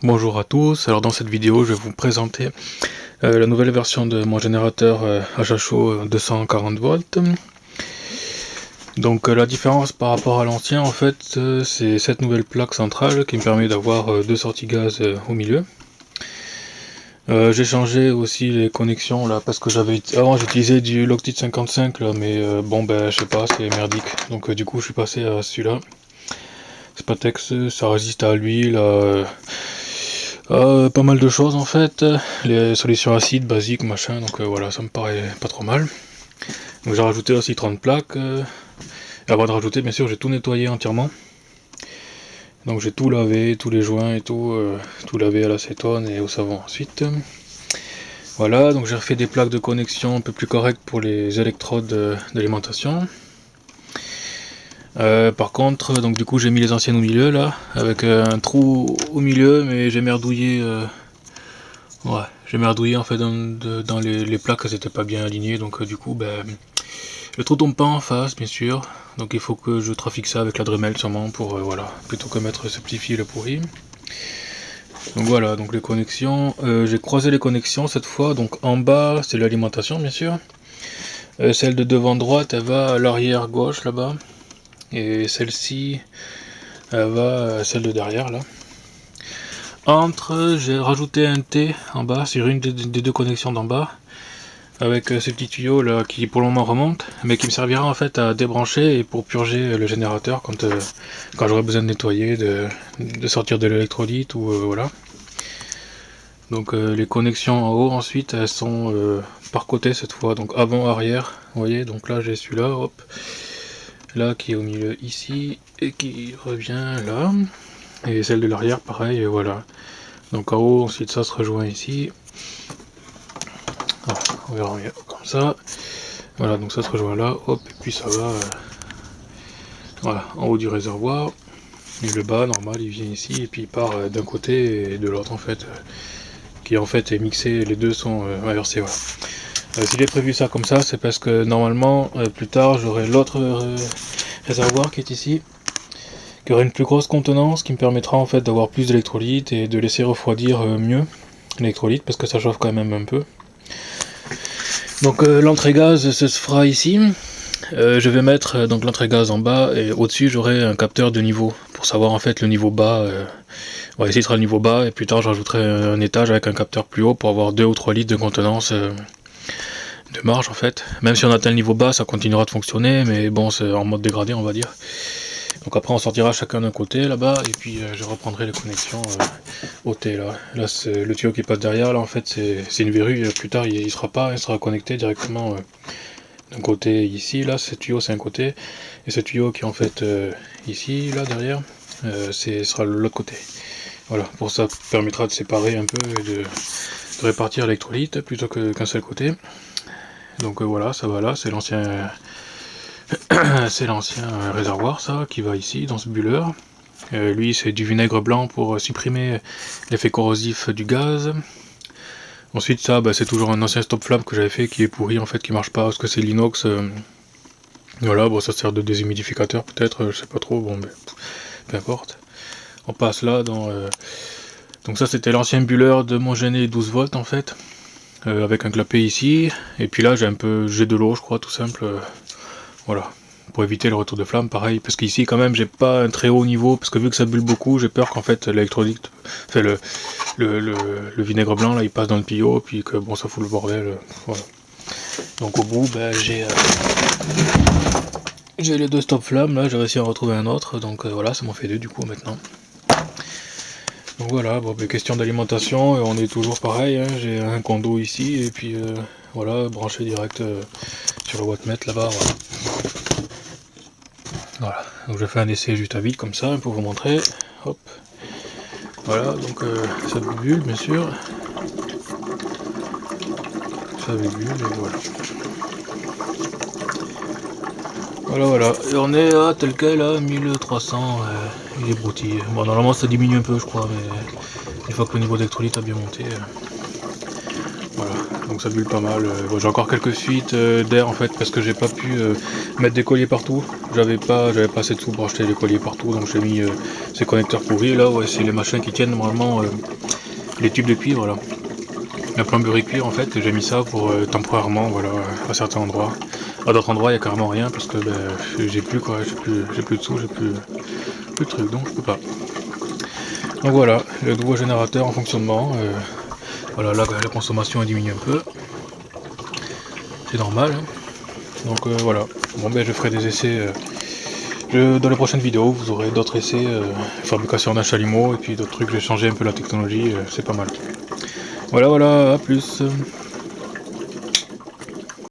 Bonjour à tous, alors dans cette vidéo je vais vous présenter la nouvelle version de mon générateur HHO 240 volts. Donc la différence par rapport à l'ancien en fait c'est cette nouvelle plaque centrale qui me permet d'avoir deux sorties gaz au milieu. J'ai changé aussi les connexions là parce que avant j'utilisais du Loctite 55 là, mais bon ben je sais pas, c'est merdique, donc du coup je suis passé à celui-là. Spatex, ça résiste à l'huile, pas mal de choses en fait, les solutions acides, basiques, machin, donc voilà, ça me paraît pas trop mal. Donc j'ai rajouté aussi 30 plaques, et avant de rajouter, bien sûr, j'ai tout nettoyé entièrement. Donc j'ai tout lavé, tous les joints et tout lavé à l'acétone et au savon ensuite. Voilà, donc j'ai refait des plaques de connexion un peu plus correctes pour les électrodes d'alimentation. Par contre, donc du coup j'ai mis les anciennes au milieu là, avec un trou au milieu, mais j'ai merdouillé. Ouais, j'ai merdouillé en fait dans les plaques, elles étaient pas bien alignées, donc du coup ben le trou tombe pas en face bien sûr, donc il faut que je trafique ça avec la Dremel sûrement pour voilà, plutôt que mettre ce petit fil pourri. Donc voilà, donc les connexions, j'ai croisé les connexions cette fois, donc en bas c'est l'alimentation bien sûr, celle de devant droite elle va à l'arrière gauche là-bas, et celle-ci elle va à celle de derrière là. J'ai rajouté un T en bas sur une des deux connexions d'en bas, avec ce petit tuyau là qui pour le moment remonte, mais qui me servira en fait à débrancher et pour purger le générateur quand j'aurai besoin de nettoyer, de sortir de l'électrolyte ou voilà. Donc les connexions en haut ensuite elles sont par côté cette fois, donc avant arrière, vous voyez, donc là j'ai celui-là, hop, là qui est au milieu ici et qui revient là, et celle de l'arrière pareil, voilà. Donc en haut ensuite ça se rejoint ici. Voilà, on verra mieux comme ça. Voilà, donc ça se rejoint là, hop, et puis ça va voilà, en haut du réservoir. Et le bas, normal, il vient ici, et puis il part d'un côté et de l'autre, en fait, qui en fait est mixé, les deux sont inversés, voilà. Si j'ai prévu ça comme ça, c'est parce que normalement, plus tard, j'aurai l'autre réservoir qui est ici, qui aura une plus grosse contenance, qui me permettra en fait d'avoir plus d'électrolyte et de laisser refroidir mieux l'électrolyte, parce que ça chauffe quand même un peu. Donc l'entrée gaz se fera ici. Je vais mettre donc l'entrée gaz en bas et au-dessus j'aurai un capteur de niveau pour savoir en fait le niveau bas. Voilà, ici sera le niveau bas et plus tard je rajouterai un étage avec un capteur plus haut pour avoir 2 ou 3 litres de contenance de marge en fait. Même si on atteint le niveau bas ça continuera de fonctionner, mais bon c'est en mode dégradé on va dire. Donc après on sortira chacun d'un côté là-bas et puis je reprendrai les connexions au T là. Là c'est le tuyau qui passe derrière, là en fait c'est une verrue, plus tard il sera connecté directement d'un côté ici, là ce tuyau c'est un côté, et ce tuyau qui est en fait ici, là derrière, sera l'autre côté. Voilà, pour ça permettra de séparer un peu et de répartir l'électrolyte plutôt qu'un seul côté. Donc voilà, ça va là, c'est l'ancien c'est l'ancien réservoir ça qui va ici dans ce bulleur. Lui c'est du vinaigre blanc pour supprimer l'effet corrosif du gaz. Ensuite ça c'est toujours un ancien stop flamme que j'avais fait qui est pourri en fait, qui marche pas parce que c'est l'inox. Voilà, bon ça sert de déshumidificateur peut-être, je sais pas trop, bon mais peu importe. On passe là dans donc ça c'était l'ancien bulleur de mon Géné 12 volts en fait, avec un clapet ici, et puis là j'ai de l'eau je crois tout simple, voilà, pour éviter le retour de flamme, pareil, parce qu'ici quand même j'ai pas un très haut niveau, parce que vu que ça bulle beaucoup, j'ai peur qu'en fait l'électrolyte, enfin le vinaigre blanc là il passe dans le tuyau, puis que bon ça fout le bordel, voilà. Donc au bout j'ai les deux stop flammes là, j'ai réussi à en retrouver un autre, donc voilà, ça m'en fait deux du coup maintenant. Donc voilà, bon, question d'alimentation, on est toujours pareil, hein, j'ai un condo ici, et puis voilà, branché direct sur le wattmètre là-bas, voilà. Voilà, donc je fais un essai juste à vide comme ça pour vous montrer. Hop. Voilà, donc ça bulle bien sûr. Ça bulle et voilà. Voilà, et on est à tel quel à 1300, il est broutilles. Bon normalement ça diminue un peu je crois, mais une fois que le niveau d'électrolyte a bien monté. Voilà, donc ça bulle pas mal. Bon, j'ai encore quelques fuites d'air en fait parce que j'ai pas pu mettre des colliers partout. J'avais pas assez de sous pour acheter des colliers partout, donc j'ai mis ces connecteurs pourris. Là, ouais, c'est les machins qui tiennent normalement les tubes de cuivre là. La plomberie cuivre en fait, et j'ai mis ça pour temporairement, voilà, à certains endroits. À d'autres endroits, il y a carrément rien parce que j'ai plus quoi, j'ai plus de sous, j'ai plus de trucs, donc je peux pas. Donc voilà, le nouveau générateur en fonctionnement. Voilà, là la consommation a diminué un peu. C'est normal. Hein. Donc voilà. Bon ben je ferai des essais. Dans les prochaines vidéos, vous aurez d'autres essais, fabrication d'un chalumeau et puis d'autres trucs, j'ai changé un peu la technologie, c'est pas mal. Voilà, à plus.